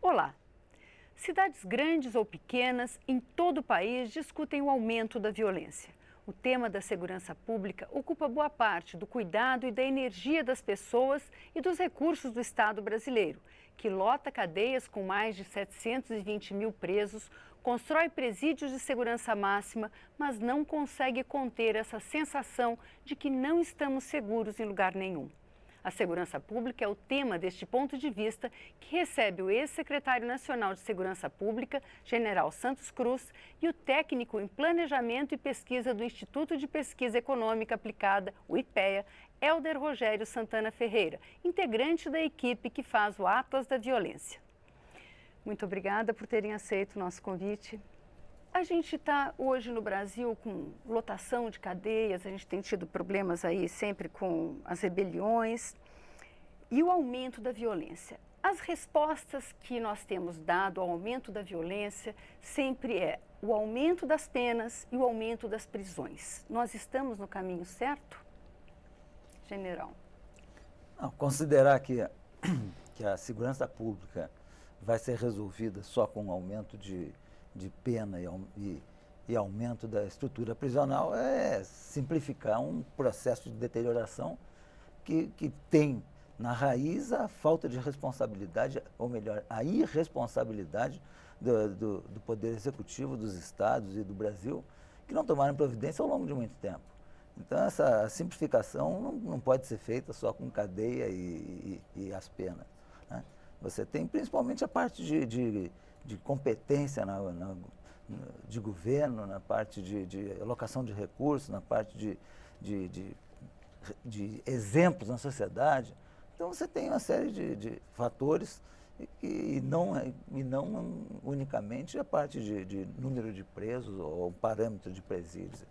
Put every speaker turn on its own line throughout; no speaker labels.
Olá! Cidades grandes ou pequenas em todo o país discutem o aumento da violência. O tema da segurança pública ocupa boa parte do cuidado e da energia das pessoas e dos recursos do Estado brasileiro, que lota cadeias com mais de 720 mil presos, constrói presídios de segurança máxima, mas não consegue conter essa sensação de que não estamos seguros em lugar nenhum. A segurança pública é o tema deste ponto de vista, que recebe o ex-secretário nacional de Segurança Pública, General Santos Cruz, e o técnico em Planejamento e Pesquisa do Instituto de Pesquisa Econômica Aplicada, o IPEA, Helder Rogério Santana Ferreira, integrante da equipe que faz o Atlas da Violência. Muito obrigada por terem aceito o nosso convite. A gente está hoje no Brasil com lotação de cadeias, a gente tem tido problemas aí sempre com as rebeliões e o aumento da violência. As respostas que nós temos dado ao aumento da violência sempre é o aumento das penas e o aumento das prisões. Nós estamos no caminho certo, General?
Não, considerar que a segurança pública vai ser resolvida só com o aumento de pena e aumento da estrutura prisional é simplificar um processo de deterioração que tem na raiz a falta de responsabilidade, ou melhor, a irresponsabilidade do Poder Executivo, dos Estados e do Brasil, que não tomaram providência ao longo de muito tempo. Então, essa simplificação não pode ser feita só com cadeia e as penas, né? Você tem principalmente a parte de competência de governo, na parte de alocação de recursos, na parte de exemplos na sociedade. Então você tem uma série de fatores e não unicamente a parte de número de presos ou parâmetro de presídios.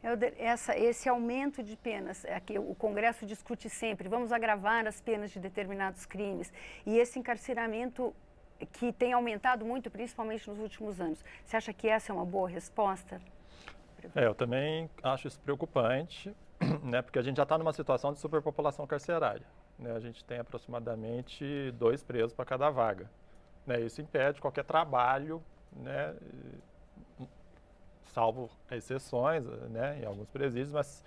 Helder, esse aumento de penas, que o Congresso discute sempre, vamos agravar as penas de determinados crimes, e esse encarceramento que tem aumentado muito, principalmente nos últimos anos. Você acha que essa é uma boa resposta?
Eu também acho isso preocupante, né, porque a gente já está numa situação de superpopulação carcerária, né? A gente tem aproximadamente 2 presos para cada vaga, né? Isso impede qualquer trabalho, né, salvo exceções, né, em alguns presídios, mas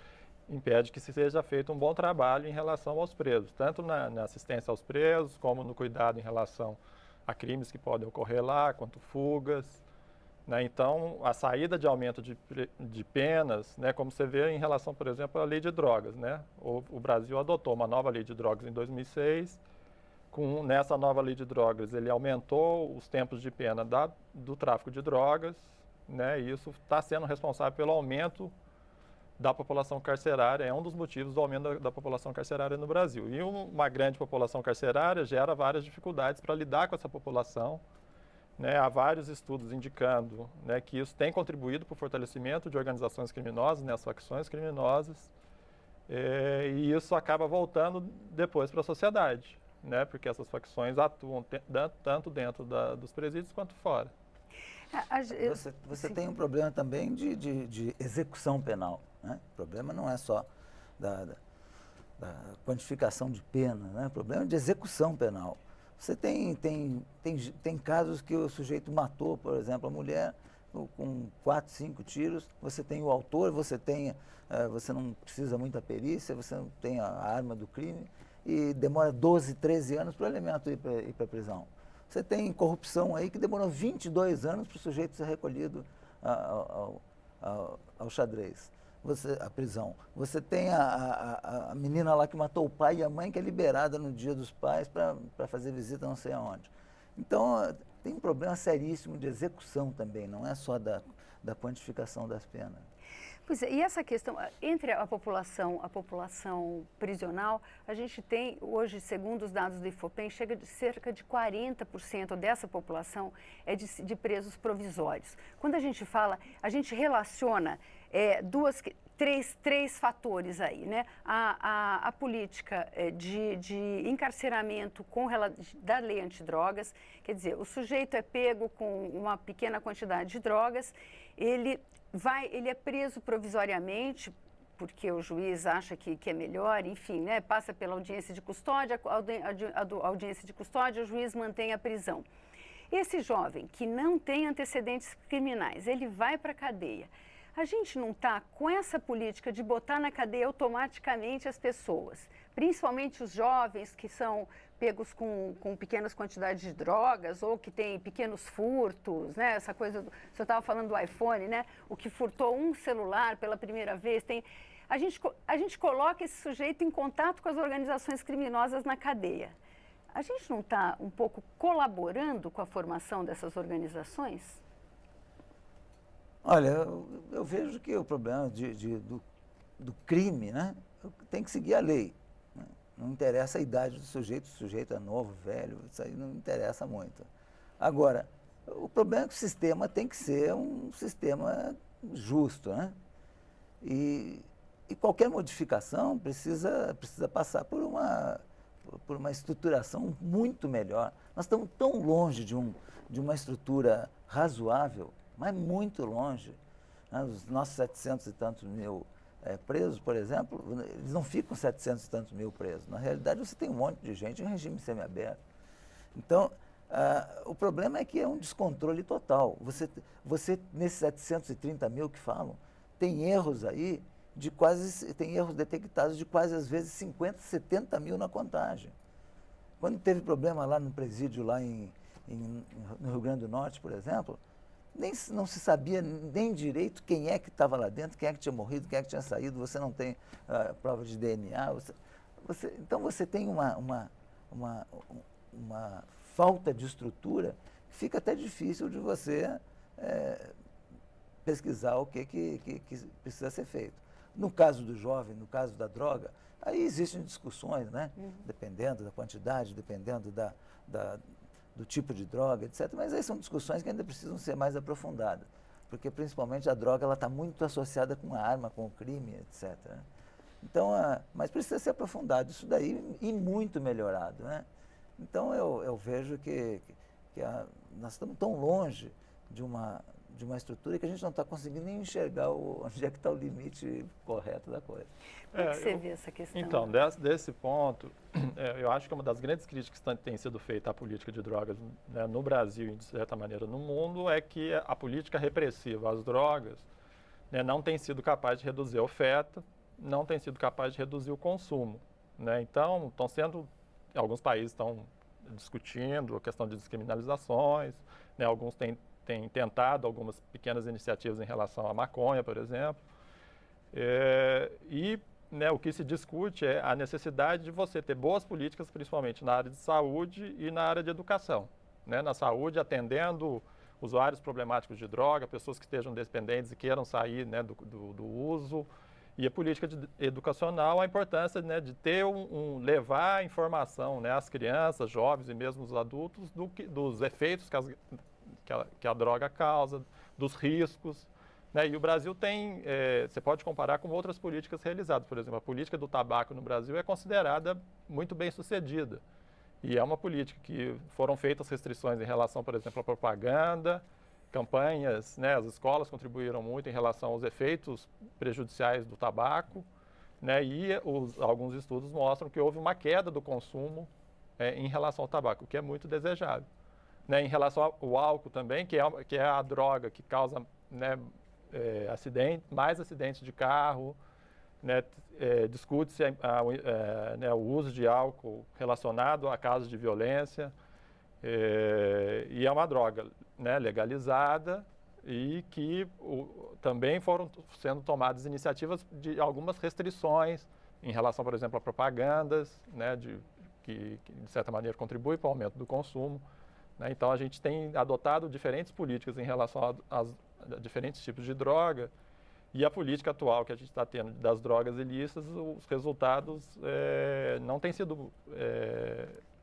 impede que seja feito um bom trabalho em relação aos presos, tanto na assistência aos presos, como no cuidado em relação a crimes que podem ocorrer lá, quanto fugas, né? Então, a saída de aumento de penas, né, como você vê em relação, por exemplo, à lei de drogas, né? O Brasil adotou uma nova lei de drogas em 2006. Nessa nova lei de drogas, ele aumentou os tempos de pena do tráfico de drogas, né? E isso está sendo responsável pelo aumento da população carcerária, é um dos motivos do aumento da população carcerária no Brasil. E uma grande população carcerária gera várias dificuldades para lidar com essa população, né? Há vários estudos indicando, né, que isso tem contribuído para o fortalecimento de organizações criminosas, né, as facções criminosas, e isso acaba voltando depois para a sociedade, né, porque essas facções atuam tanto dentro dos presídios quanto fora.
Você tem um problema também de execução penal, né? O problema não é só da quantificação de pena, né? O problema é de execução penal. Você tem casos que o sujeito matou, por exemplo, a mulher com 4, 5 tiros, você tem o autor, você não precisa muita perícia, você não tem a arma do crime e demora 12, 13 anos para o elemento ir para a prisão. Você tem corrupção aí que demorou 22 anos para o sujeito ser recolhido ao xadrez, a prisão. Você tem a menina lá que matou o pai e a mãe que é liberada no Dia dos Pais para fazer visita não sei aonde. Então, tem um problema seríssimo de execução também, não é só da quantificação das penas.
Pois é, e essa questão, entre a população prisional, a gente tem hoje, segundo os dados do IFOPEM, chega de cerca de 40% dessa população é de presos provisórios. Quando a gente fala, a gente relaciona três fatores aí, né? A política de encarceramento da lei antidrogas, quer dizer, o sujeito é pego com uma pequena quantidade de drogas, ele ele é preso provisoriamente, porque o juiz acha que é melhor, enfim, né? Passa pela audiência de custódia, a audiência de custódia, o juiz mantém a prisão. Esse jovem que não tem antecedentes criminais, ele vai para a cadeia. A gente não está com essa política de botar na cadeia automaticamente as pessoas, principalmente os jovens que são pegos com pequenas quantidades de drogas ou que têm pequenos furtos, né? Essa coisa, o senhor estava falando do iPhone, né? O que furtou um celular pela primeira vez, a gente coloca esse sujeito em contato com as organizações criminosas na cadeia. A gente não está um pouco colaborando com a formação dessas organizações?
Olha, eu vejo que o problema do crime, né, tem que seguir a lei. Né? Não interessa a idade do sujeito, se o sujeito é novo, velho, isso aí não interessa muito. Agora, o problema é que o sistema tem que ser um sistema justo, né? E qualquer modificação precisa passar por uma estruturação muito melhor. Nós estamos tão longe de uma estrutura razoável, mas muito longe. Né? Os nossos 700 e tantos mil presos, por exemplo, eles não ficam 700 e tantos mil presos. Na realidade, você tem um monte de gente em regime semiaberto. Então, o problema é que é um descontrole total. Você nesses 730 mil que falam, tem erros aí tem erros detectados de quase, às vezes, 50, 70 mil na contagem. Quando teve problema lá no presídio, lá no Rio Grande do Norte, por exemplo, não se sabia nem direito quem é que estava lá dentro, quem é que tinha morrido, quem é que tinha saído, você não tem prova de DNA. Então você tem uma falta de estrutura que fica até difícil de você pesquisar o que precisa ser feito. No caso do jovem, no caso da droga, aí existem discussões, né? Dependendo da quantidade, dependendo do tipo de droga, etc. Mas aí são discussões que ainda precisam ser mais aprofundadas, porque principalmente a droga está muito associada com a arma, com o crime, etc. Então, mas precisa ser aprofundado isso daí e muito melhorado, né? Então eu vejo que nós estamos tão longe de uma estrutura que a gente não está conseguindo nem enxergar onde é que está o limite correto da coisa.
Como é que você vê essa questão?
Então, desse ponto, eu acho que uma das grandes críticas que tem sido feita à política de drogas, né, no Brasil e, de certa maneira, no mundo, é que a política repressiva às drogas, né, não tem sido capaz de reduzir a oferta, não tem sido capaz de reduzir o consumo. Né? Então, alguns países estão discutindo a questão de descriminalizações, né, alguns têm tentado algumas pequenas iniciativas em relação à maconha, por exemplo. Né, o que se discute é a necessidade de você ter boas políticas, principalmente na área de saúde e na área de educação. Né? Na saúde, atendendo usuários problemáticos de droga, pessoas que estejam dependentes e queiram sair, né, do uso. E a política educacional, a importância, né, de ter levar a informação, né, às crianças, jovens e mesmo os adultos dos efeitos que a droga causa, dos riscos. Né? E o Brasil você pode comparar com outras políticas realizadas. Por exemplo, a política do tabaco no Brasil é considerada muito bem sucedida. E é uma política que foram feitas restrições em relação, por exemplo, à propaganda, campanhas, né? As escolas contribuíram muito em relação aos efeitos prejudiciais do tabaco. Né? E alguns estudos mostram que houve uma queda do consumo em relação ao tabaco, o que é muito desejável. Né, em relação ao álcool também, que é a droga que causa, né, mais acidentes de carro, né, discute-se né, o uso de álcool relacionado a casos de violência, e é uma droga, né, legalizada e que também foram sendo tomadas iniciativas de algumas restrições em relação, por exemplo, a propagandas, né, que de certa maneira contribuem para o aumento do consumo. Né? Então, a gente tem adotado diferentes políticas em relação a diferentes tipos de droga, e a política atual que a gente está tendo das drogas ilícitas, os resultados não têm sido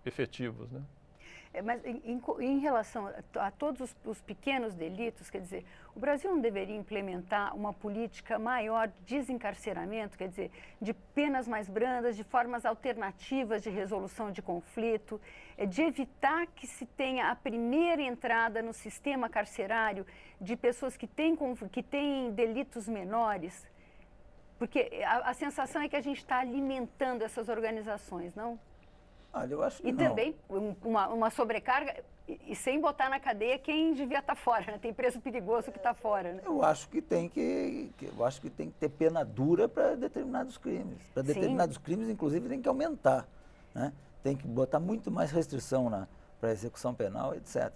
efetivos. Né?
Mas em relação a todos os pequenos delitos, quer dizer, o Brasil não deveria implementar uma política maior de desencarceramento, quer dizer, de penas mais brandas, de formas alternativas de resolução de conflito, de evitar que se tenha a primeira entrada no sistema carcerário de pessoas que têm delitos menores? Porque a sensação é que a gente está alimentando essas organizações, não?
Olha, eu acho que
e
não.
Também uma sobrecarga, e sem botar na cadeia quem devia estar fora, né? Tem preso perigoso que está fora, né?
Eu acho que tem que ter pena dura para determinados crimes. Para determinados crimes, inclusive, tem que aumentar, né? Tem que botar muito mais restrição para a execução penal, etc.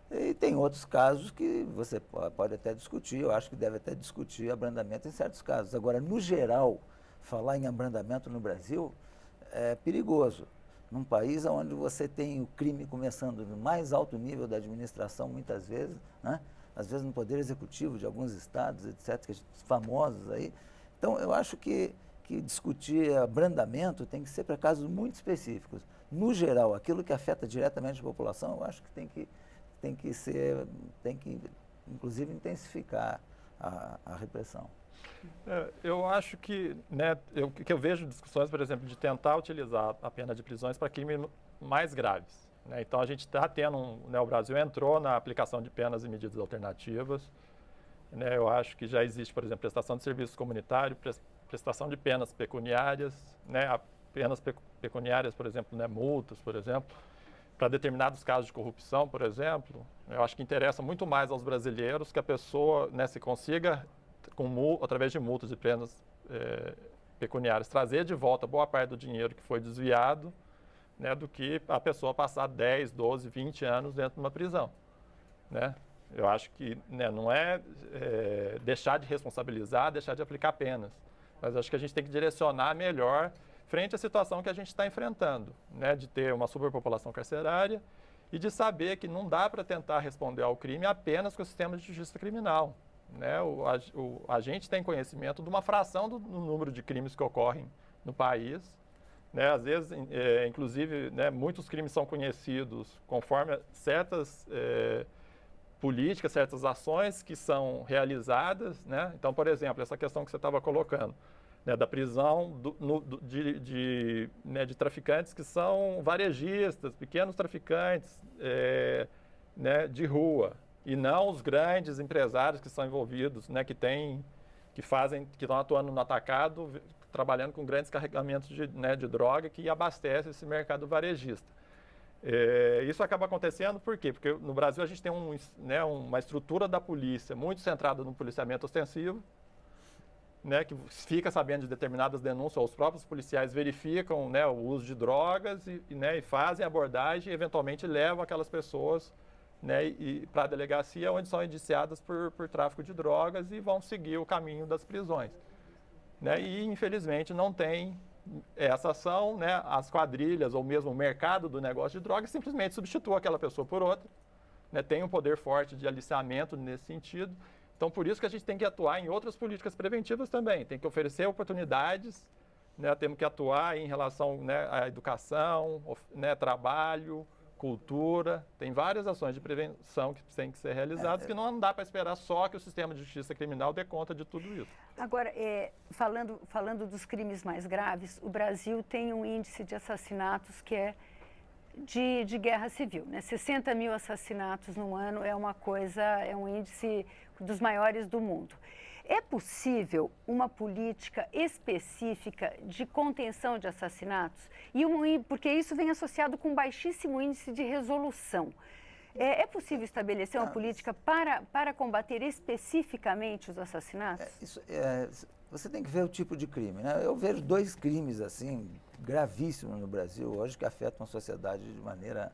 E tem outros casos que você pode até discutir, eu acho que deve até discutir abrandamento em certos casos. Agora, no geral, falar em abrandamento no Brasil é perigoso. Num país onde você tem o crime começando no mais alto nível da administração, muitas vezes, né? Às vezes no poder executivo de alguns estados, etc., famosos aí. Então, eu acho que discutir abrandamento tem que ser para casos muito específicos. No geral, aquilo que afeta diretamente a população, eu acho que tem que inclusive intensificar a repressão.
Eu acho que, né, eu vejo discussões, por exemplo, de tentar utilizar a pena de prisões para crimes mais graves, né? Então, a gente está tendo, né, o Brasil entrou na aplicação de penas e medidas alternativas, né? Eu acho que já existe, por exemplo, prestação de serviço comunitário, prestação de penas pecuniárias, né? Penas pecuniárias, por exemplo, né, multas, por exemplo, para determinados casos de corrupção, por exemplo. Eu acho que interessa muito mais aos brasileiros que a pessoa, né, se consiga através de multas e penas pecuniárias, trazer de volta boa parte do dinheiro que foi desviado, né, do que a pessoa passar 10, 12, 20 anos dentro de uma prisão, né? Eu acho que, né, não é deixar de responsabilizar, deixar de aplicar penas, mas acho que a gente tem que direcionar melhor frente à situação que a gente está enfrentando, né, de ter uma superpopulação carcerária e de saber que não dá para tentar responder ao crime apenas com o sistema de justiça criminal. Né, a gente tem conhecimento de uma fração do número de crimes que ocorrem no país, né? Às vezes, inclusive, né, muitos crimes são conhecidos conforme certas políticas, certas ações que são realizadas, né? Então, por exemplo, essa questão que você estava colocando, né, da prisão de traficantes que são varejistas, pequenos traficantes, né, de rua. E não os grandes empresários que são envolvidos, né, que estão atuando no atacado, trabalhando com grandes carregamentos de droga que abastece esse mercado varejista. Isso acaba acontecendo por quê? Porque no Brasil a gente tem uma estrutura da polícia muito centrada no policiamento ostensivo, né, que fica sabendo de determinadas denúncias, ou os próprios policiais verificam, né, o uso de drogas e fazem abordagem e eventualmente levam aquelas pessoas, né, para a delegacia, onde são indiciadas por tráfico de drogas e vão seguir o caminho das prisões. Né? E, infelizmente, não tem essa ação, né? As quadrilhas ou mesmo o mercado do negócio de drogas simplesmente substitua aquela pessoa por outra, né? Tem um poder forte de aliciamento nesse sentido. Então, por isso que a gente tem que atuar em outras políticas preventivas também. Tem que oferecer oportunidades, né? Temos que atuar em relação, né, à educação, né, trabalho, cultura, tem várias ações de prevenção que têm que ser realizadas, que não dá para esperar só que o sistema de justiça criminal dê conta de tudo isso.
Agora, falando dos crimes mais graves, o Brasil tem um índice de assassinatos que é de guerra civil, né? 60 mil assassinatos no ano é um índice dos maiores do mundo. É possível uma política específica de contenção de assassinatos? Porque isso vem associado com baixíssimo índice de resolução. É possível estabelecer uma política para combater especificamente os assassinatos?
Você tem que ver o tipo de crime, né? Eu vejo 2 crimes assim gravíssimos no Brasil hoje que afetam a sociedade de maneira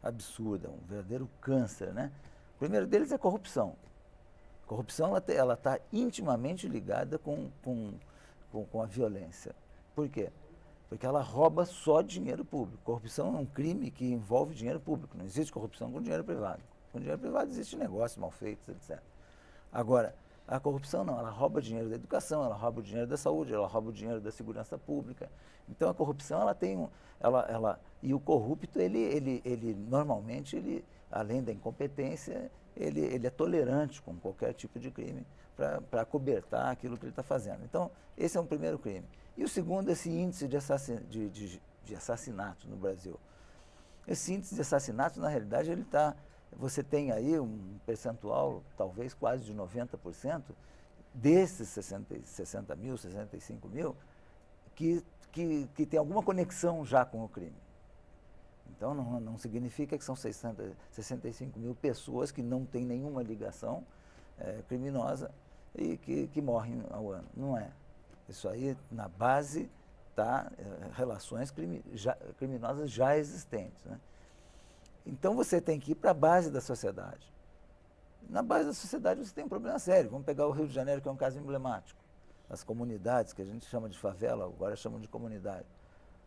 absurda, um verdadeiro câncer, né? O primeiro deles é corrupção. Corrupção ela está intimamente ligada com a violência. Por quê? Porque ela rouba só dinheiro público. Corrupção é um crime que envolve dinheiro público. Não existe corrupção com dinheiro privado. Com dinheiro privado existe negócios mal feitos, etc. Agora, A corrupção não, ela rouba dinheiro da educação, ela rouba o dinheiro da saúde, ela rouba o dinheiro da segurança pública. Então a corrupção ela tem e o corrupto ele normalmente além da incompetência ele é tolerante com qualquer tipo de crime para cobertar aquilo que ele está fazendo. Então esse é um primeiro crime. E o segundo, esse índice de assassinato no Brasil. Esse índice de assassinato, na realidade, você tem aí um percentual, talvez quase de 90%, desses 60 mil, 65 mil, que tem alguma conexão já com o crime. Então, não significa que são 65 mil pessoas que não têm nenhuma ligação criminosa e que morrem ao ano. Não é. Isso aí, na base, está relações criminosas já existentes, né? Então você tem que ir para a base da sociedade. Na base da sociedade você tem um problema sério. Vamos pegar o Rio de Janeiro, que é um caso emblemático. As comunidades, que a gente chama de favela, agora chamam de comunidade.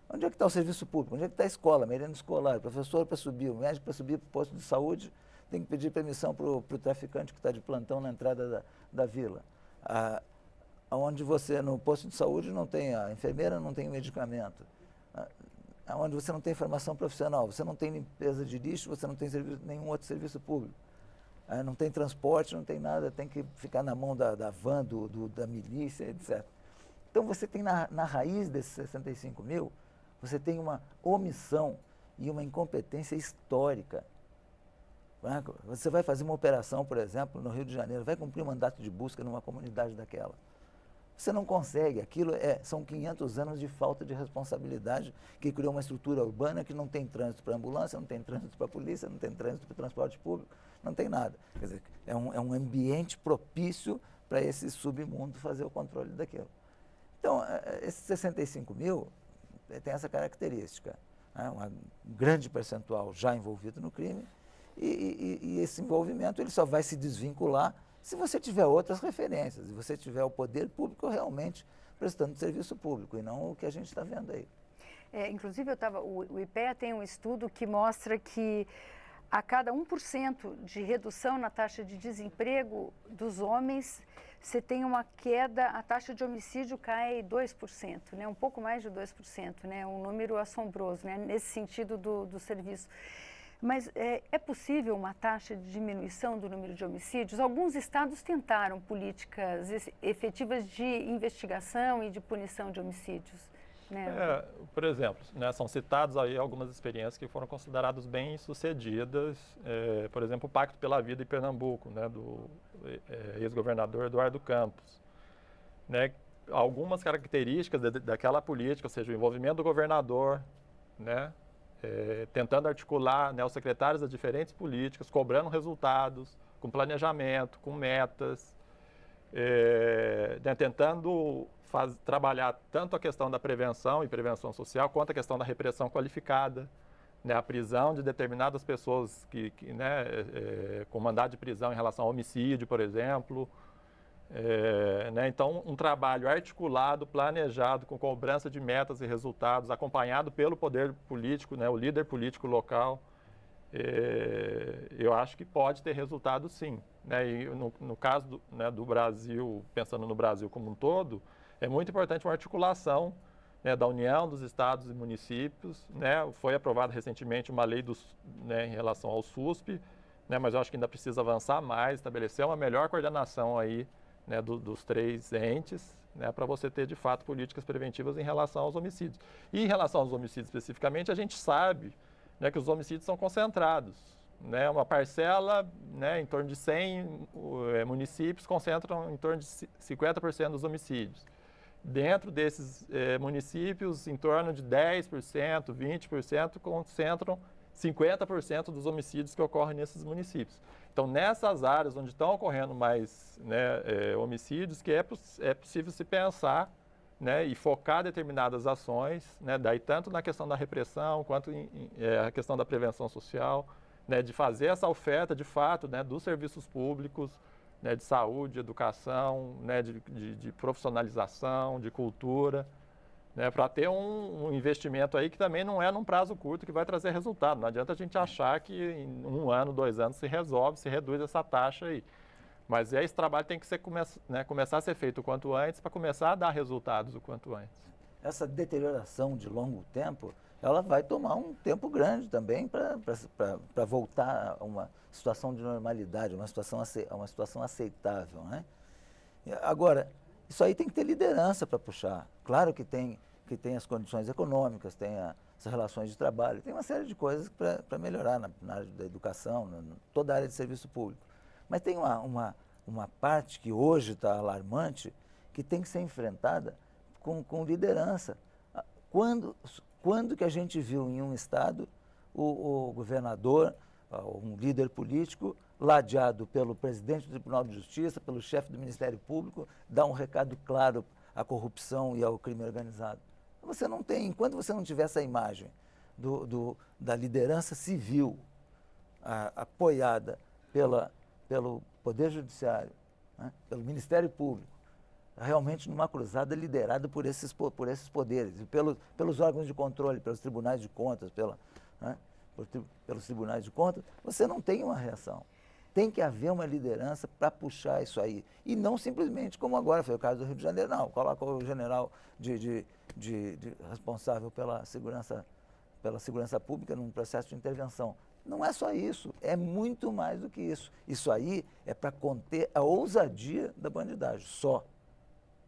Onde é que está o serviço público? Onde é que está a escola, a merenda escolar, o professor para subir, o médico para subir para o posto de saúde, tem que pedir permissão para o traficante que está de plantão na entrada da vila. Onde você, no posto de saúde, não tem a enfermeira, não tem medicamento. Onde você não tem formação profissional, você não tem limpeza de lixo, você não tem nenhum outro serviço público. Não tem transporte, não tem nada, tem que ficar na mão da van, da milícia, etc. Então você tem na raiz desses 65 mil, você tem uma omissão e uma incompetência histórica. Você vai fazer uma operação, por exemplo, no Rio de Janeiro, vai cumprir um mandato de busca numa comunidade daquela. Você não consegue, são 500 anos de falta de responsabilidade que criou uma estrutura urbana que não tem trânsito para ambulância, não tem trânsito para polícia, não tem trânsito para transporte público, não tem nada. Quer dizer, é um ambiente propício para esse submundo fazer o controle daquilo. Então, esses 65 mil tem essa característica, né? Um grande percentual já envolvido no crime e esse envolvimento ele só vai se desvincular se você tiver outras referências, se você tiver o poder público realmente prestando serviço público e não o que a gente está vendo aí.
Inclusive, o IPEA tem um estudo que mostra que a cada 1% de redução na taxa de desemprego dos homens, você tem uma queda, a taxa de homicídio cai 2%, né? Um pouco mais de 2%, né? Um número assombroso, né? Nesse sentido do serviço. Mas é possível uma taxa de diminuição do número de homicídios? Alguns estados tentaram políticas efetivas de investigação e de punição de homicídios, né?
Por exemplo, né, são citados aí algumas experiências que foram consideradas bem-sucedidas. Por exemplo, o Pacto pela Vida em Pernambuco, né, do ex-governador Eduardo Campos. Né, algumas características daquela política, ou seja, o envolvimento do governador, né, tentando articular, né, os secretários das diferentes políticas, cobrando resultados, com planejamento, com metas, né, tentando trabalhar tanto a questão da prevenção e prevenção social, quanto a questão da repressão qualificada, né, a prisão de determinadas pessoas com mandado de prisão em relação ao homicídio, por exemplo. Né, então, um trabalho articulado, planejado, com cobrança de metas e resultados, acompanhado pelo poder político, né, o líder político local, eu acho que pode ter resultado sim. Né, e no caso do Brasil, pensando no Brasil como um todo, é muito importante uma articulação, né, da União, dos estados e municípios. Né, foi aprovada recentemente uma lei né, em relação ao SUSP, né, mas eu acho que ainda precisa avançar mais, estabelecer uma melhor coordenação aí, né, dos três entes, né, para você ter, de fato, políticas preventivas em relação aos homicídios. E em relação aos homicídios especificamente, a gente sabe, né, que os homicídios são concentrados. Né, uma parcela, né, em torno de 100 municípios concentram em torno de 50% dos homicídios. Dentro desses municípios, em torno de 10%, 20% concentram 50% dos homicídios que ocorrem nesses municípios. Então, nessas áreas onde estão ocorrendo mais, né, homicídios, que é possível se pensar, né, e focar determinadas ações, né, daí tanto na questão da repressão, quanto a questão da prevenção social, né, de fazer essa oferta, de fato, né, dos serviços públicos, né, de saúde, educação, né, de profissionalização, de cultura, né, para ter um investimento aí que também não é num prazo curto que vai trazer resultado. Não adianta a gente achar que em 1 ano, 2 anos se resolve, se reduz essa taxa aí. Mas esse trabalho tem que começar a ser feito o quanto antes para começar a dar resultados o quanto antes.
Essa deterioração de longo tempo, ela vai tomar um tempo grande também para voltar a uma situação de normalidade, uma situação aceitável, né? Agora, isso aí tem que ter liderança para puxar. Claro que tem as condições econômicas, tem as relações de trabalho, tem uma série de coisas para melhorar na área da educação, toda a área de serviço público. Mas tem uma parte que hoje está alarmante, que tem que ser enfrentada com liderança. Quando que a gente viu em um estado o governador, um líder político, ladeado pelo presidente do Tribunal de Justiça, pelo chefe do Ministério Público, dar um recado claro à corrupção e ao crime organizado? Você não tem, enquanto você não tiver essa imagem da liderança civil apoiada pelo Poder Judiciário, né, pelo Ministério Público, realmente numa cruzada liderada por esses poderes, e pelos órgãos de controle, pelos tribunais de contas, pelos tribunais de contas, você não tem uma reação. Tem que haver uma liderança para puxar isso aí. E não simplesmente como agora foi o caso do Rio de Janeiro, não. Coloca o general responsável pela segurança pública num processo de intervenção. Não é só isso, é muito mais do que isso. Isso aí é para conter a ousadia da bandidagem, só.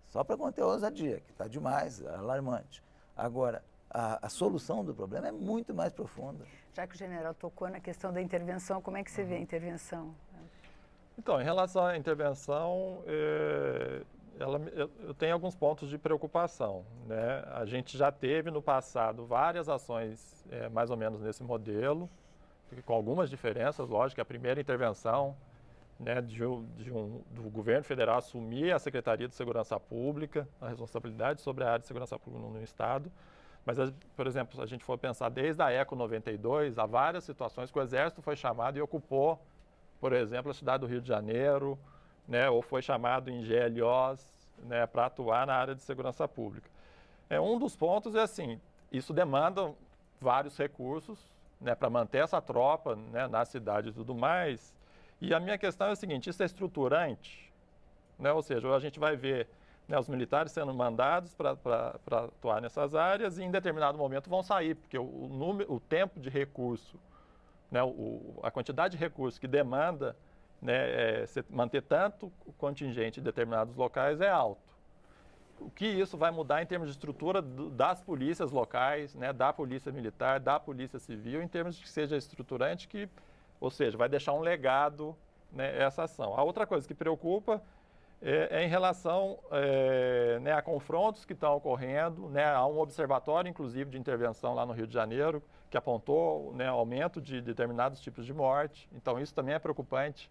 Só para conter a ousadia, que está demais, é alarmante. Agora, a solução do problema é muito mais profunda.
Já que o general tocou na questão da intervenção, como é que você vê a intervenção?
Então, em relação à intervenção, eu tenho alguns pontos de preocupação, né? A gente já teve no passado várias ações mais ou menos nesse modelo, com algumas diferenças, lógico. A primeira intervenção, né, do governo federal assumir a Secretaria de Segurança Pública, a responsabilidade sobre a área de segurança pública no Estado. Mas, por exemplo, se a gente for pensar desde a ECO 92, há várias situações que o Exército foi chamado e ocupou, por exemplo, a cidade do Rio de Janeiro, né, ou foi chamado em GLOs, né, para atuar na área de segurança pública. Um dos pontos é assim, isso demanda vários recursos, né, para manter essa tropa, né, na cidade e tudo mais. E a minha questão é a seguinte, isso é estruturante, né, ou seja, a gente vai ver, né, os militares sendo mandados para atuar nessas áreas e em determinado momento vão sair, porque o tempo de recurso, né, a quantidade de recursos que demanda, né, manter tanto o contingente em determinados locais é alto. O que isso vai mudar em termos de estrutura das polícias locais, né, da polícia militar, da polícia civil, em termos de que seja estruturante, ou seja, vai deixar um legado, né, essa ação. A outra coisa que preocupa é em relação né, a confrontos que estão ocorrendo, né, há um observatório, inclusive, de intervenção lá no Rio de Janeiro, que apontou, né, aumento de determinados tipos de morte. Então, isso também é preocupante.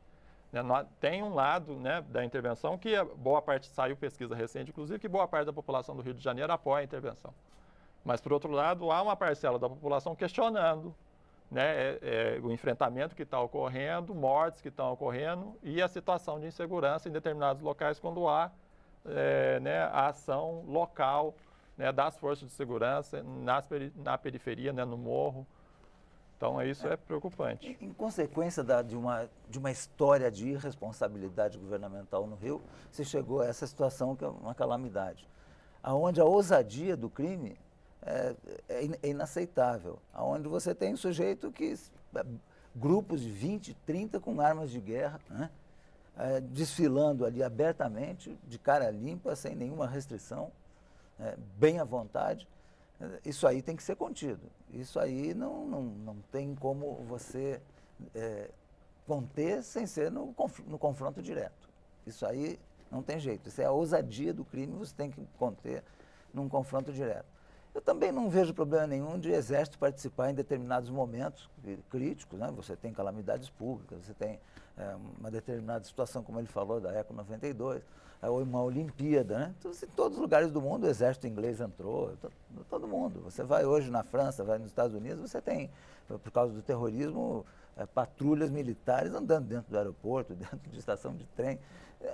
Né? Tem um lado, né, da intervenção que boa parte, saiu pesquisa recente, inclusive, que boa parte da população do Rio de Janeiro apoia a intervenção. Mas, por outro lado, há uma parcela da população questionando, né, o enfrentamento que está ocorrendo, mortes que estão ocorrendo e a situação de insegurança em determinados locais quando há né, a ação local, né, das forças de segurança na periferia, né, no morro. Então, isso é preocupante.
Em consequência de uma história de irresponsabilidade governamental no Rio, se chegou a essa situação que é uma calamidade, onde a ousadia do crime é inaceitável, onde você tem um sujeito grupos de 20, 30 com armas de guerra, né, desfilando ali abertamente, de cara limpa, sem nenhuma restrição, bem à vontade. Isso aí tem que ser contido. Isso aí não tem como você conter sem ser no confronto direto. Isso aí não tem jeito. Isso é a ousadia do crime, você tem que conter num confronto direto. Eu também não vejo problema nenhum de exército participar em determinados momentos críticos, né? Você tem calamidades públicas, você tem uma determinada situação, como ele falou, da ECO 92, ou uma Olimpíada, né? Então, em todos os lugares do mundo o exército inglês entrou, todo mundo. Você vai hoje na França, vai nos Estados Unidos, você tem, por causa do terrorismo, patrulhas militares andando dentro do aeroporto, dentro de estação de trem.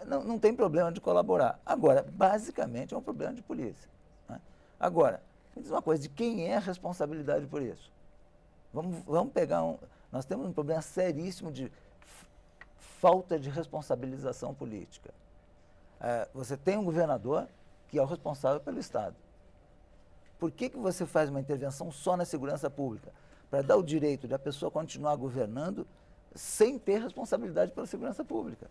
Não tem problema de colaborar. Agora, basicamente é um problema de polícia, né? Agora, me diz uma coisa, de quem é a responsabilidade por isso? Vamos pegar nós temos um problema seríssimo de falta de responsabilização política. Você tem um governador que é o responsável pelo Estado. Por que você faz uma intervenção só na segurança pública? Para dar o direito da pessoa continuar governando sem ter responsabilidade pela segurança pública.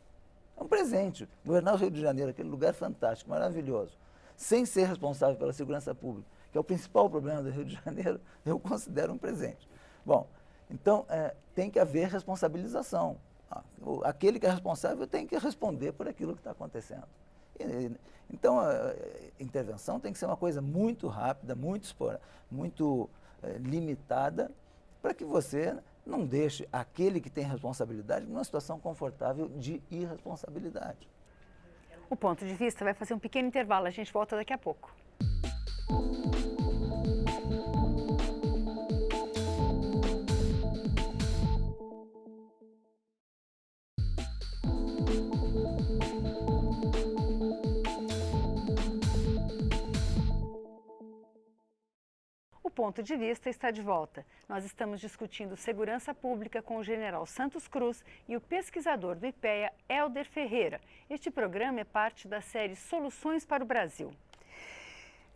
É um presente. Governar o Rio de Janeiro, aquele lugar fantástico, maravilhoso, sem ser responsável pela segurança pública, que é o principal problema do Rio de Janeiro, eu considero um presente. Bom, então tem que haver responsabilização. Aquele que é responsável tem que responder por aquilo que está acontecendo. Então, a intervenção tem que ser uma coisa muito rápida, muito limitada, para que você não deixe aquele que tem responsabilidade numa situação confortável de irresponsabilidade.
O Ponto de Vista vai fazer um pequeno intervalo, a gente volta daqui a pouco. O Ponto de Vista está de volta. Nós estamos discutindo segurança pública com o general Santos Cruz e o pesquisador do IPEA, Hélder Ferreira. Este programa é parte da série Soluções para o Brasil.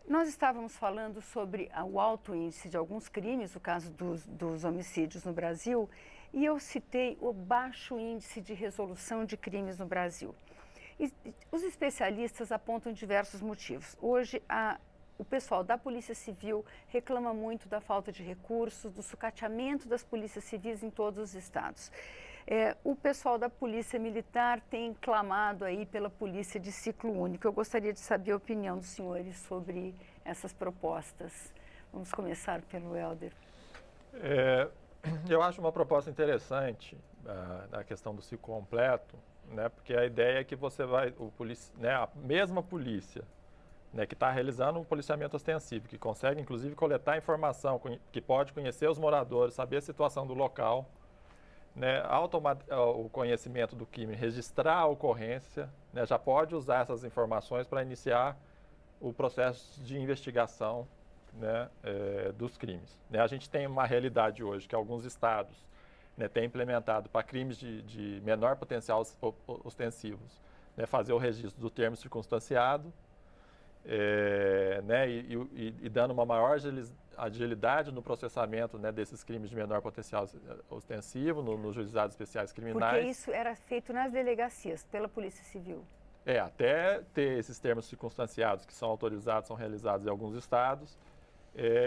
Nós estávamos falando sobre o alto índice de alguns crimes, o caso dos homicídios no Brasil, e eu citei o baixo índice de resolução de crimes no Brasil. E os especialistas apontam diversos motivos. Hoje, o pessoal da Polícia Civil reclama muito da falta de recursos, do sucateamento das polícias civis em todos os estados. O pessoal da Polícia Militar tem clamado aí pela polícia de ciclo único. Eu gostaria de saber a opinião dos senhores sobre essas propostas. Vamos começar pelo Hélder.
Eu acho uma proposta interessante a questão do ciclo completo, né, porque a ideia é que você vai, a mesma polícia, né, que está realizando um policiamento ostensivo, que consegue inclusive coletar informação, que pode conhecer os moradores, saber a situação do local, né, o conhecimento do crime, registrar a ocorrência, né, já pode usar essas informações para iniciar o processo de investigação, né, dos crimes. Né, a gente tem uma realidade hoje que alguns estados, né, têm implementado para crimes de menor potencial ostensivos, né, fazer o registro do termo circunstanciado, né, e dando uma maior agilidade no processamento, né, desses crimes de menor potencial ostensivo nos juizados especiais criminais.
Porque isso era feito nas delegacias, pela Polícia Civil.
Até ter esses termos circunstanciados que são autorizados, são realizados em alguns estados,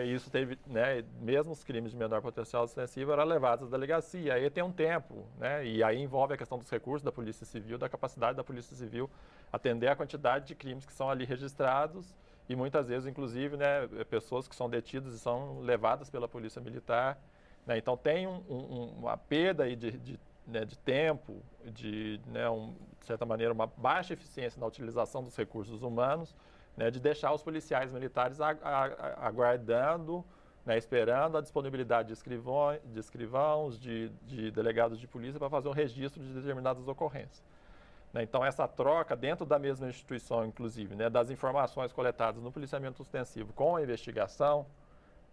isso teve, né, mesmo os crimes de menor potencial ostensivo eram levados à delegacia, aí tem um tempo, né, e aí envolve a questão dos recursos da Polícia Civil, da capacidade da Polícia Civil atender a quantidade de crimes que são ali registrados e muitas vezes, inclusive, né, pessoas que são detidas e são levadas pela Polícia Militar, né, então tem uma perda aí de tempo, de certa maneira, uma baixa eficiência na utilização dos recursos humanos, né, de deixar os policiais militares aguardando, né, esperando a disponibilidade de escrivãos, de delegados de polícia para fazer o registro de determinadas ocorrências. Né, então, essa troca dentro da mesma instituição, inclusive, né, das informações coletadas no policiamento ostensivo com a investigação,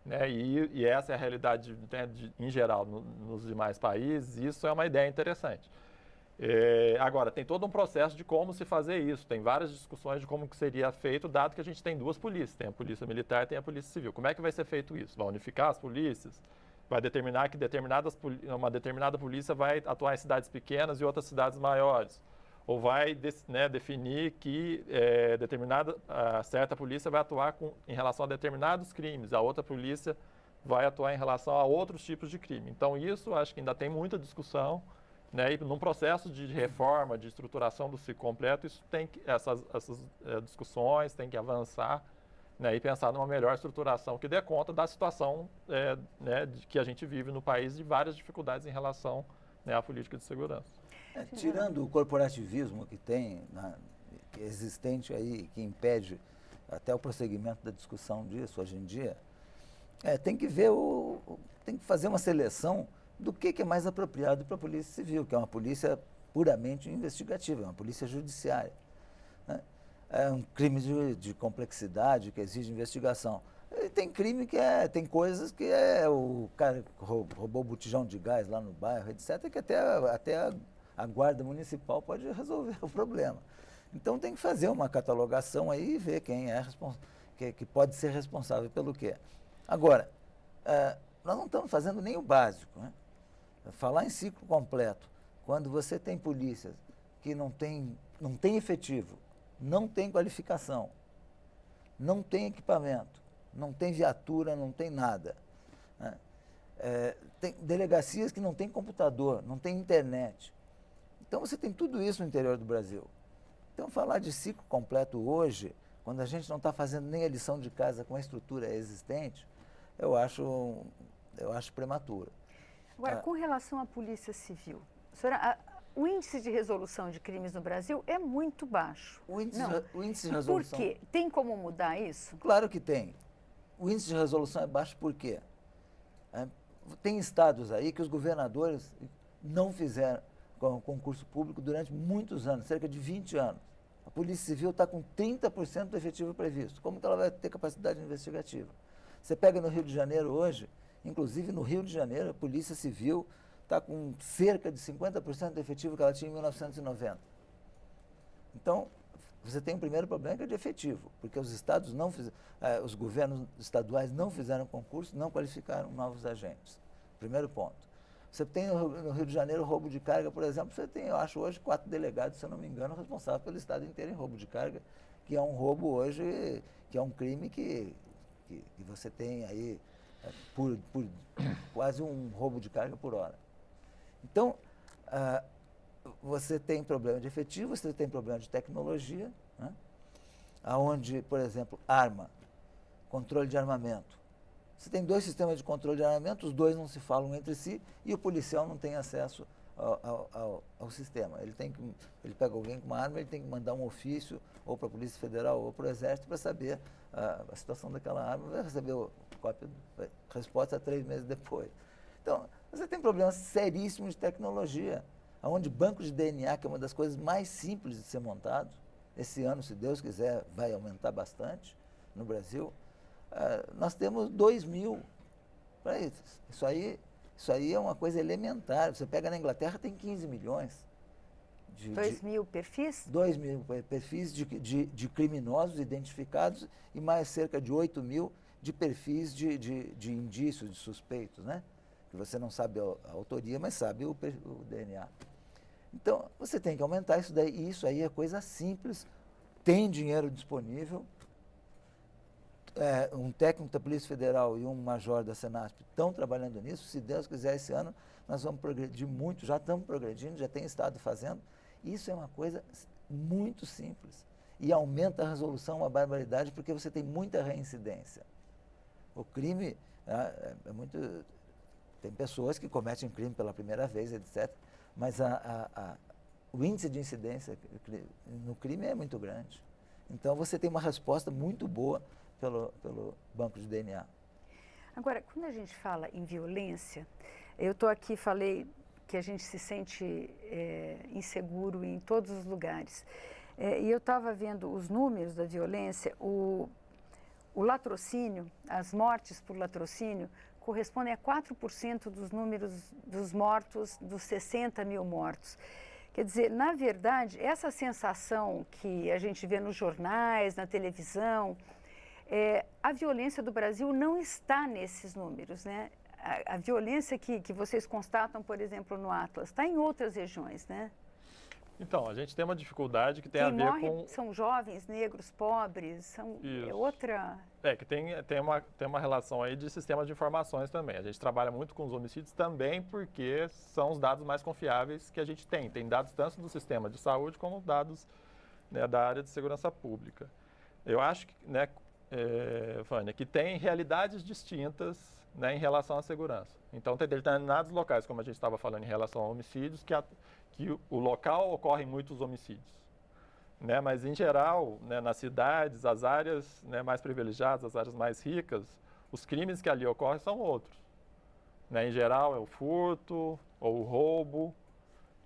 né, e essa é a realidade, né, em geral nos demais países, isso é uma ideia interessante. Agora, tem todo um processo de como se fazer isso, tem várias discussões de como que seria feito, dado que a gente tem duas polícias, tem a Polícia Militar e tem a Polícia Civil. Como é que vai ser feito isso? Vai unificar as polícias? Vai determinar que uma determinada polícia vai atuar em cidades pequenas e outras cidades maiores? Ou vai definir que certa polícia vai atuar em relação a determinados crimes, a outra polícia vai atuar em relação a outros tipos de crime. Então, isso acho que ainda tem muita discussão. Né, e num processo de reforma, de estruturação do ciclo completo, essas discussões têm que avançar, né, e pensar numa melhor estruturação que dê conta da situação né, que a gente vive no país, de várias dificuldades em relação, né, à política de segurança.
Tirando o corporativismo que que é existente aí, que impede até o prosseguimento da discussão disso hoje em dia, tem que fazer uma seleção do que é mais apropriado para a Polícia Civil, que é uma polícia puramente investigativa, é uma polícia judiciária. Né? É um crime de complexidade que exige investigação. E tem crime tem coisas que o cara roubou botijão de gás lá no bairro, etc., que até a Guarda Municipal pode resolver o problema. Então tem que fazer uma catalogação aí e ver quem é que pode ser responsável pelo quê. Agora, nós não estamos fazendo nem o básico, né? Falar em ciclo completo, quando você tem polícias que não tem efetivo, não tem qualificação, não tem equipamento, não tem viatura, não tem nada, né? Tem delegacias que não tem computador, não tem internet. Então você tem tudo isso no interior do Brasil. Então falar de ciclo completo hoje, quando a gente não está fazendo nem a lição de casa com a estrutura existente, eu acho prematuro.
Agora, com relação à Polícia Civil, o índice de resolução de crimes no Brasil é muito baixo.
O índice de resolução...
Por quê? Tem como mudar isso?
Claro que tem. O índice de resolução é baixo por quê? Tem estados aí que os governadores não fizeram concurso público durante muitos anos, cerca de 20 anos. A Polícia Civil está com 30% do efetivo previsto. Como que ela vai ter capacidade investigativa? Você pega no Rio de Janeiro hoje, inclusive no Rio de Janeiro, a Polícia Civil está com cerca de 50% do efetivo que ela tinha em 1990. Então, você tem um primeiro problema que é de efetivo, porque os estados os governos estaduais não fizeram concurso, não qualificaram novos agentes. Primeiro ponto. Você tem no Rio de Janeiro roubo de carga, por exemplo, você tem, eu acho, hoje 4 delegados, se eu não me engano, responsáveis pelo estado inteiro em roubo de carga, que é um roubo hoje, que é um crime que você tem aí por quase um roubo de carga por hora. Então, você tem problema de efetivo, você tem problema de tecnologia, né? Onde, por exemplo, controle de armamento. Você tem 2 sistemas de controle de armamento, os 2 não se falam entre si e o policial não tem acesso ao sistema. Ele pega alguém com uma arma, ele tem que mandar um ofício ou para a Polícia Federal ou para o Exército para saber a situação daquela arma, vai receber a resposta 3 meses depois. Então, você tem problemas seríssimos de tecnologia, onde banco de DNA, que é uma das coisas mais simples de ser montado, esse ano, se Deus quiser, vai aumentar bastante no Brasil. Nós temos 2.000 para isso. Isso aí é uma coisa elementar. Você pega na Inglaterra, tem 15 milhões.
2.000 perfis?
2.000 perfis de criminosos identificados e mais cerca de 8.000 de perfis de indícios, de suspeitos, né? Que você não sabe a autoria, mas sabe o DNA. Então, você tem que aumentar isso daí. E isso aí é coisa simples. Tem dinheiro disponível. Um técnico da Polícia Federal e um major da Senasp estão trabalhando nisso. Se Deus quiser, esse ano nós vamos progredir muito. Já estamos progredindo, já tem estado fazendo. Isso é uma coisa muito simples. E aumenta a resolução uma barbaridade, porque você tem muita reincidência. O crime é muito... Tem pessoas que cometem crime pela primeira vez, etc. Mas o índice de incidência no crime é muito grande. Então, você tem uma resposta muito boa pelo banco de DNA.
Agora, quando a gente fala em violência, eu estou aqui, falei que a gente se sente inseguro em todos os lugares. E eu estava vendo os números da violência, o latrocínio, as mortes por latrocínio, correspondem a 4% dos números dos mortos, dos 60 mil mortos. Quer dizer, na verdade, essa sensação que a gente vê nos jornais, na televisão, a violência do Brasil não está nesses números, né? A violência que vocês constatam, por exemplo, no Atlas, está em outras regiões, né?
Então, a gente tem uma dificuldade que tem a ver com...
São jovens, negros, pobres, outra...
que tem uma relação aí de sistemas de informações também. A gente trabalha muito com os homicídios também porque são os dados mais confiáveis que a gente tem. Tem dados tanto do sistema de saúde como dados, né, da área de segurança pública. Eu acho que, né, Vânia, que tem realidades distintas, né, em relação à segurança. Então, tem determinados locais, como a gente estava falando em relação a homicídios, que o local ocorrem muitos homicídios, né? Mas, em geral, né, nas cidades, as áreas, né, mais privilegiadas, as áreas mais ricas, os crimes que ali ocorrem são outros. Né? Em geral, é o furto ou o roubo.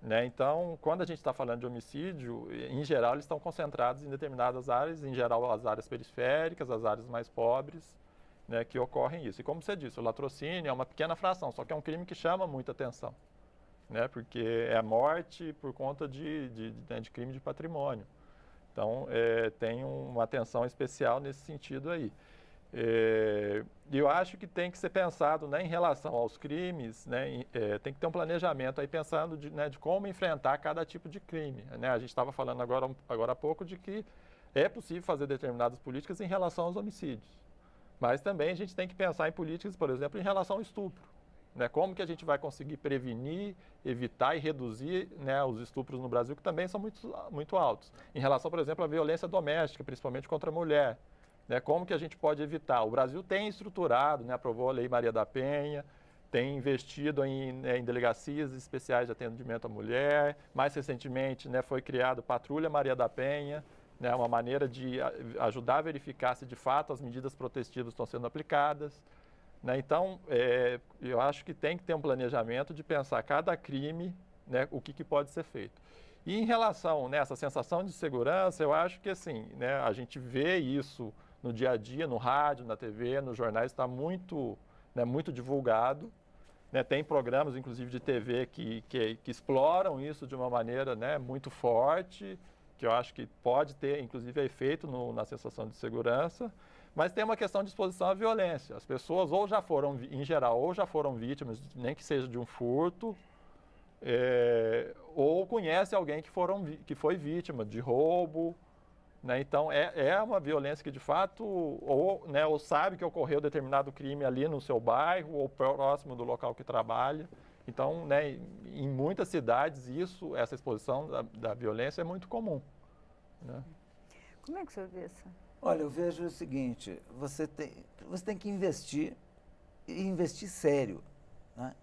Né? Então, quando a gente está falando de homicídio, em geral, eles estão concentrados em determinadas áreas, em geral, as áreas periféricas, as áreas mais pobres, né, que ocorrem isso. E como você disse, o latrocínio é uma pequena fração, só que é um crime que chama muita atenção. né? Porque é morte por conta de crime de patrimônio. Então, tem uma atenção especial nesse sentido aí. E eu acho que tem que ser pensado, né, em relação aos crimes, né, tem que ter um planejamento aí pensando de como enfrentar cada tipo de crime. Né? A gente estava falando agora há pouco de que é possível fazer determinadas políticas em relação aos homicídios. Mas também a gente tem que pensar em políticas, por exemplo, em relação ao estupro. Né? Como que a gente vai conseguir prevenir, evitar e reduzir, né, os estupros no Brasil, que também são muito altos. Em relação, por exemplo, à violência doméstica, principalmente contra a mulher. Né? Como que a gente pode evitar? O Brasil tem estruturado, né, aprovou a Lei Maria da Penha, tem investido em delegacias especiais de atendimento à mulher. Mais recentemente, né, foi criado Patrulha Maria da Penha, né, uma maneira de ajudar a verificar se de fato as medidas protetivas estão sendo aplicadas. Né? Então, eu acho que tem que ter um planejamento de pensar cada crime, né, o que pode ser feito. E em relação, né, essa sensação de segurança, eu acho que assim, né, a gente vê isso no dia a dia, no rádio, na TV, nos jornais, está muito, né, muito divulgado. Né? Tem programas, inclusive, de TV que exploram isso de uma maneira, né, muito forte, que eu acho que pode ter, inclusive, efeito na sensação de segurança. Mas tem uma questão de exposição à violência. As pessoas ou já foram, em geral, ou já foram vítimas, nem que seja de um furto, ou conhece alguém que foi vítima de roubo. Né? Então, é uma violência que, de fato, ou sabe que ocorreu determinado crime ali no seu bairro ou próximo do local que trabalha. Então, né, em muitas cidades, essa exposição da violência é muito comum. Né?
Como é que o senhor vê isso?
Olha, eu vejo o seguinte, você tem que investir, e investir sério, né?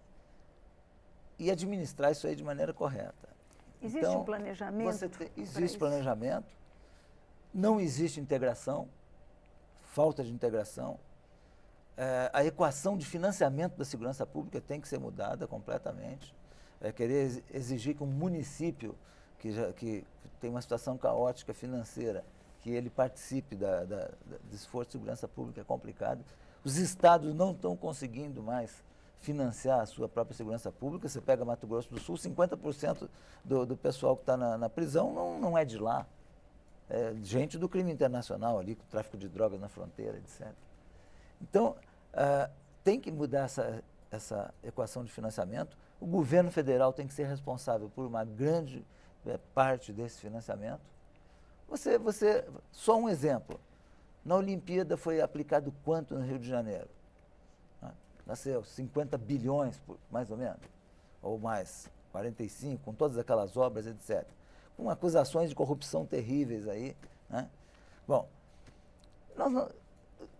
E administrar isso aí de maneira correta.
Existe um planejamento?
Existe planejamento, não existe integração, falta de integração. A equação de financiamento da segurança pública tem que ser mudada completamente. Querer exigir que um município que tem uma situação caótica financeira, que ele participe do esforço de segurança pública é complicado. Os estados não estão conseguindo mais financiar a sua própria segurança pública. Você pega Mato Grosso do Sul, 50% do pessoal que está na prisão não é de lá. É gente do crime internacional ali, com tráfico de drogas na fronteira, etc. Então, tem que mudar essa equação de financiamento. O governo federal tem que ser responsável por uma grande parte desse financiamento. Só um exemplo. Na Olimpíada foi aplicado quanto no Rio de Janeiro? Nasceu 50 bilhões, mais ou menos, ou mais, 45, com todas aquelas obras, etc. Com acusações de corrupção terríveis aí. Né? Bom,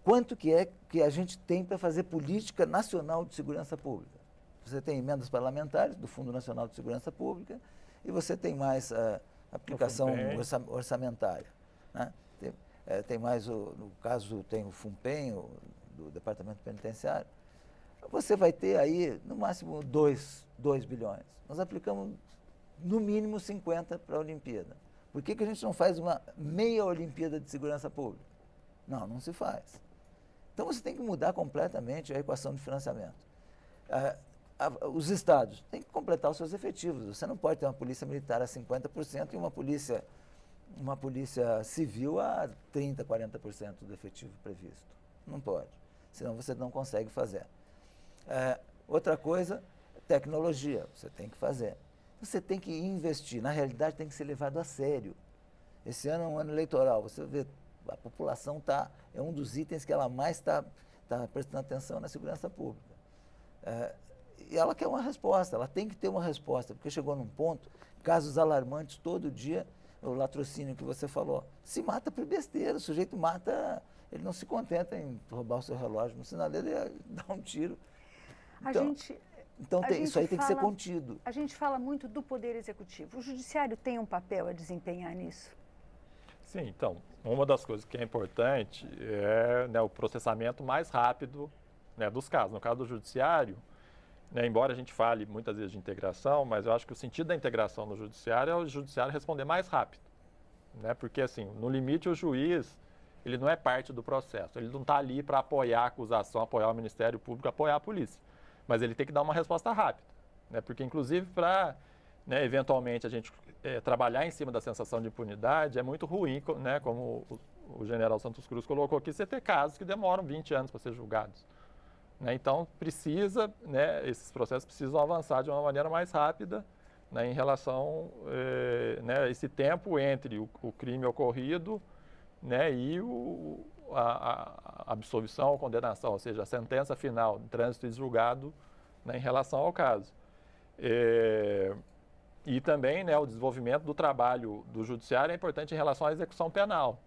quanto que é que a gente tem para fazer política nacional de segurança pública? Você tem emendas parlamentares do Fundo Nacional de Segurança Pública e você tem mais aplicação orçamentária. Né? Tem mais, no caso, tem o FUNPEN, do Departamento Penitenciário. Você vai ter aí, no máximo, 2 bilhões. Nós aplicamos, no mínimo, 50 para a Olimpíada. Por que a gente não faz uma meia Olimpíada de Segurança Pública? Não se faz. Então, você tem que mudar completamente a equação de financiamento. Os estados têm que completar os seus efetivos. Você não pode ter uma polícia militar a 50% e uma polícia civil a 30%, 40% do efetivo previsto. Não pode. Senão você não consegue fazer. Outra coisa, tecnologia. Você tem que fazer. Você tem que investir. Na realidade, tem que ser levado a sério. Esse ano é um ano eleitoral. Você vê, a população é um dos itens que ela mais está prestando atenção na segurança pública. E ela quer uma resposta, ela tem que ter uma resposta, porque chegou num ponto, casos alarmantes todo dia, o latrocínio que você falou, se mata por besteira, o sujeito mata, ele não se contenta em roubar o seu relógio no sinaleiro e dar um tiro. Então isso aí tem que ser contido.
A gente fala muito do Poder Executivo. O Judiciário tem um papel a desempenhar nisso?
Sim, então, uma das coisas que é importante é, né, o processamento mais rápido, né, dos casos. No caso do Judiciário, né, embora a gente fale muitas vezes de integração, mas eu acho que o sentido da integração no Judiciário é o Judiciário responder mais rápido. Né, porque, assim, no limite, o juiz, ele não é parte do processo. Ele não está ali para apoiar a acusação, apoiar o Ministério Público, apoiar a polícia. Mas ele tem que dar uma resposta rápida. né? Porque, inclusive, para, né, eventualmente, a gente trabalhar em cima da sensação de impunidade é muito ruim, né? Como o general Santos Cruz colocou aqui, você ter casos que demoram 20 anos para ser julgados. Né? Então, precisa, né, esses processos precisam avançar de uma maneira mais rápida, né, em relação né, a esse tempo entre o crime ocorrido, né, e a absolvição ou condenação, ou seja, a sentença final, trânsito e julgado, né, em relação ao caso. E também, né, o desenvolvimento do trabalho do judiciário é importante em relação à execução penal.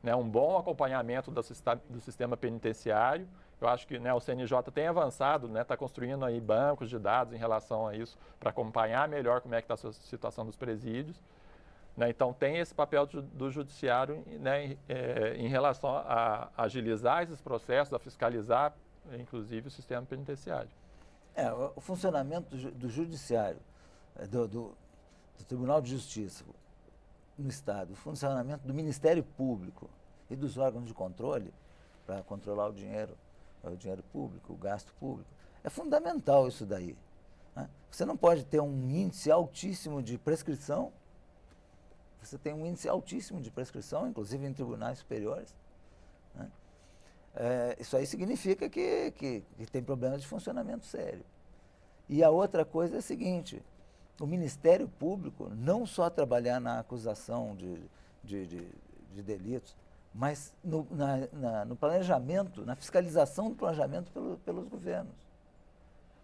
Né, um bom acompanhamento do sistema penitenciário. Eu acho que, né, o CNJ tem avançado, né, está construindo aí bancos de dados em relação a isso, para acompanhar melhor como é que está a situação dos presídios. Né, então, tem esse papel do judiciário, né, em relação a agilizar esses processos, a fiscalizar, inclusive, o sistema penitenciário.
O funcionamento do judiciário, do Tribunal de Justiça no Estado, o funcionamento do Ministério Público e dos órgãos de controle para controlar o dinheiro público, o gasto público, é fundamental isso daí. Né? Você não pode ter um índice altíssimo de prescrição, você tem um índice altíssimo de prescrição, inclusive em tribunais superiores. Né? Isso aí significa que tem problemas de funcionamento sério. E a outra coisa é a seguinte, o Ministério Público não só trabalhar na acusação de delitos, mas no planejamento, na fiscalização do planejamento pelos governos.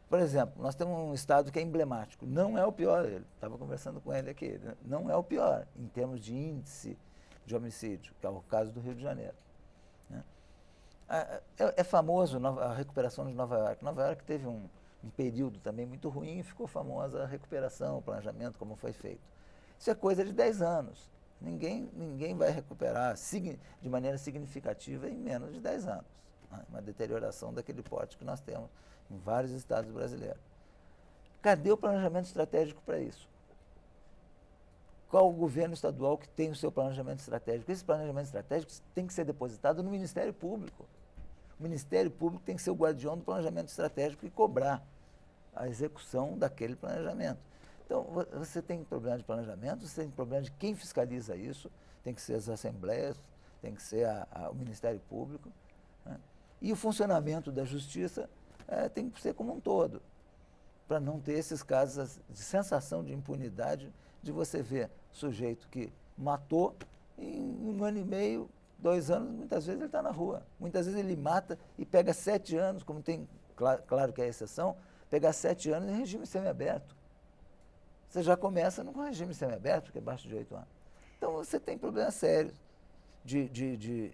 Por exemplo, nós temos um estado que é emblemático, não é o pior, eu estava conversando com ele aqui, não é o pior em termos de índice de homicídio, que é o caso do Rio de Janeiro. Né? É famoso a recuperação de Nova York. Nova York teve um período também muito ruim e ficou famosa a recuperação, o planejamento, como foi feito. Isso é coisa de 10 anos. Ninguém vai recuperar de maneira significativa em menos de 10 anos. Né? Uma deterioração daquele porte que nós temos em vários estados brasileiros. Cadê o planejamento estratégico para isso? Qual o governo estadual que tem o seu planejamento estratégico? Esse planejamento estratégico tem que ser depositado no Ministério Público. O Ministério Público tem que ser o guardião do planejamento estratégico e cobrar a execução daquele planejamento. Então, você tem problema de planejamento, você tem problema de quem fiscaliza isso, tem que ser as assembleias, tem que ser o Ministério Público. Né? E o funcionamento da justiça tem que ser como um todo, para não ter esses casos de sensação de impunidade, de você ver sujeito que matou em 1 ano e meio, 2 anos, muitas vezes ele está na rua. Muitas vezes ele mata e pega 7 anos, como tem, claro que é exceção, pegar 7 anos em regime semiaberto. Você já começa no regime semiaberto, porque é abaixo de 8 anos. Então, você tem problemas sérios de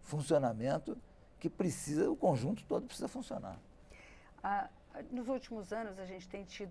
funcionamento que o conjunto todo precisa funcionar.
Nos últimos anos,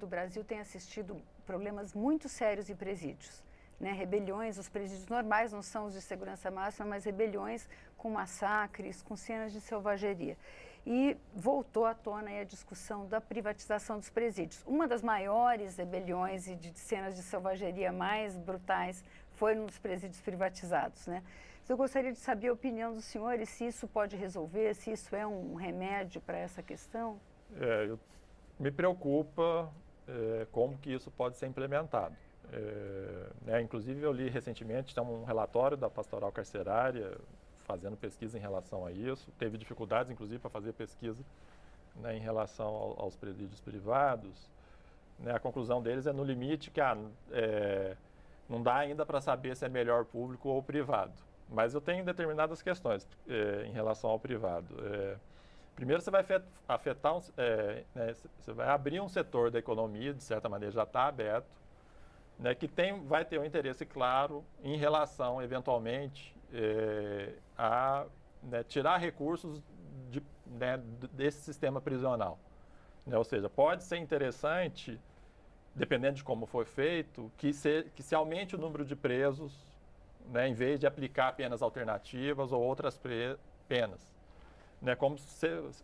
o Brasil tem assistido problemas muito sérios em presídios. Né? Rebeliões, os presídios normais não são os de segurança máxima, mas rebeliões com massacres, com cenas de selvageria. E voltou à tona aí a discussão da privatização dos presídios. Uma das maiores rebeliões e de cenas de selvageria mais brutais foi nos presídios privatizados, né? Eu gostaria de saber a opinião dos senhores, se isso pode resolver, se isso é um remédio para essa questão.
Me preocupa como que isso pode ser implementado. Né, inclusive, eu li recentemente, tem um relatório da Pastoral Carcerária fazendo pesquisa em relação a isso. Teve dificuldades, inclusive, para fazer pesquisa, né, em relação aos presídios privados. Né, a conclusão deles é no limite que não dá ainda para saber se é melhor público ou privado. Mas eu tenho determinadas questões em relação ao privado. Primeiro, você vai afetar, né, você vai abrir um setor da economia, de certa maneira já está aberto, né, que vai ter um interesse claro em relação, eventualmente, a tirar recursos desse sistema prisional. Né, ou seja, pode ser interessante, dependendo de como foi feito, que se aumente o número de presos, né, em vez de aplicar penas alternativas ou outras penas. Né, como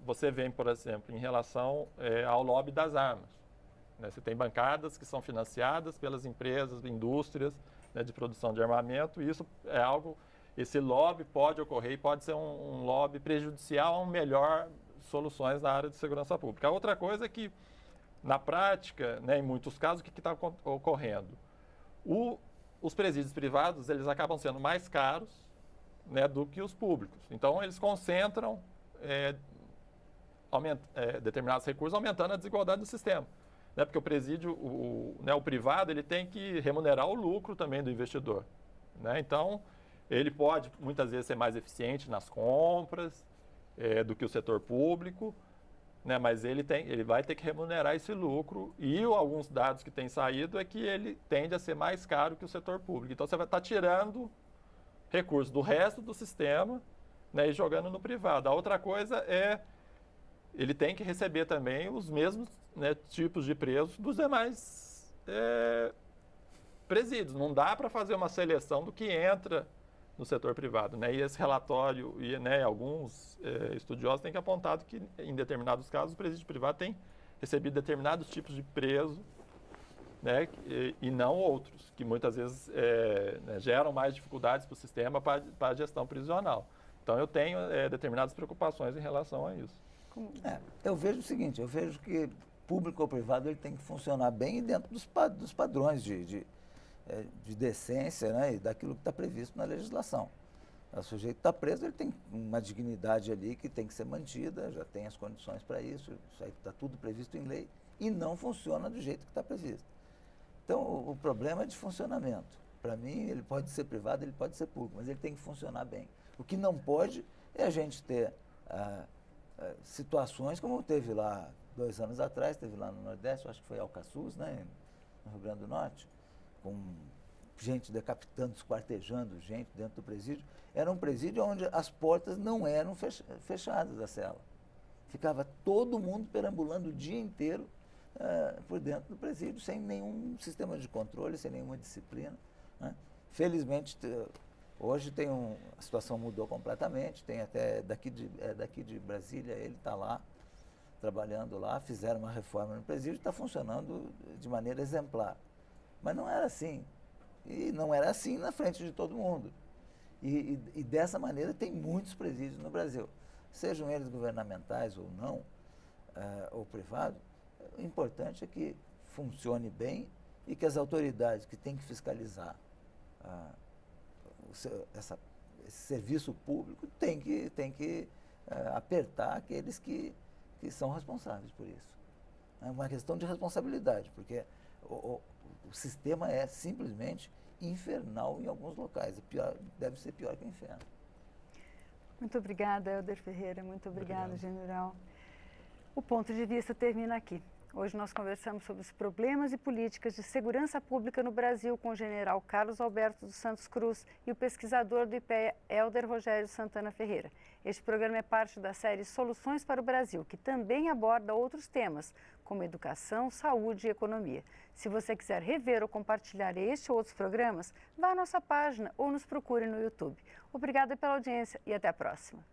você vê, por exemplo, em relação ao lobby das armas. Né, você tem bancadas que são financiadas pelas empresas, indústrias, né, de produção de armamento, e isso é algo, esse lobby pode ocorrer e pode ser um lobby prejudicial a melhor soluções na área de segurança pública. A outra coisa é que Na prática, né, em muitos casos, o que está ocorrendo? Os presídios privados, eles acabam sendo mais caros, né, do que os públicos. Então, eles concentram determinados recursos, aumentando a desigualdade do sistema. Né, porque o presídio, o privado, ele tem que remunerar o lucro também do investidor. Né? Então, ele pode, muitas vezes, ser mais eficiente nas compras do que o setor público, né? Mas ele vai ter que remunerar esse lucro. E alguns dados que têm saído é que ele tende a ser mais caro que o setor público. Então, você vai estar tirando recursos do resto do sistema, né, e jogando no privado. A outra coisa ele tem que receber também os mesmos, né, tipos de presos dos demais presídios. Não dá para fazer uma seleção do que entra no setor privado. Né? E esse relatório, né, alguns estudiosos têm que apontado que, em determinados casos, o presídio privado tem recebido determinados tipos de preso, né, e não outros, que muitas vezes né, geram mais dificuldades para o sistema, para a gestão prisional. Então, eu tenho determinadas preocupações em relação a isso.
Eu vejo o seguinte, eu vejo que público ou privado ele tem que funcionar bem dentro dos padrões de decência, né, e daquilo que está previsto na legislação. O sujeito está preso, ele tem uma dignidade ali que tem que ser mantida, já tem as condições para isso aí está tudo previsto em lei e não funciona do jeito que está previsto. Então, o problema é de funcionamento. Para mim, ele pode ser privado, ele pode ser público, mas ele tem que funcionar bem. O que não pode é a gente ter situações como teve lá 2 anos atrás, teve lá no Nordeste, acho que foi Alcaçuz, né, no Rio Grande do Norte, com gente decapitando, esquartejando gente dentro do presídio. Era um presídio onde as portas não eram fechadas da cela. Ficava todo mundo perambulando o dia inteiro por dentro do presídio, sem nenhum sistema de controle, sem nenhuma disciplina. Né? Felizmente, hoje a situação mudou completamente, tem até daqui de Brasília, ele está lá, trabalhando lá, fizeram uma reforma no presídio, está funcionando de maneira exemplar. Mas não era assim. E não era assim na frente de todo mundo. E dessa maneira tem muitos presídios no Brasil. Sejam eles governamentais ou não, ou privados, o importante é que funcione bem e que as autoridades que têm que fiscalizar esse serviço público têm que apertar aqueles que são responsáveis por isso. É uma questão de responsabilidade, porque o sistema é simplesmente infernal em alguns locais. Deve ser pior que o inferno.
Muito obrigada, Helder Ferreira. Muito obrigada, general. O ponto de vista termina aqui. Hoje nós conversamos sobre os problemas e políticas de segurança pública no Brasil com o general Carlos Alberto dos Santos Cruz e o pesquisador do IPEA, Helder Rogério Santana Ferreira. Este programa é parte da série Soluções para o Brasil, que também aborda outros temas, como educação, saúde e economia. Se você quiser rever ou compartilhar este ou outros programas, vá à nossa página ou nos procure no YouTube. Obrigada pela audiência e até a próxima.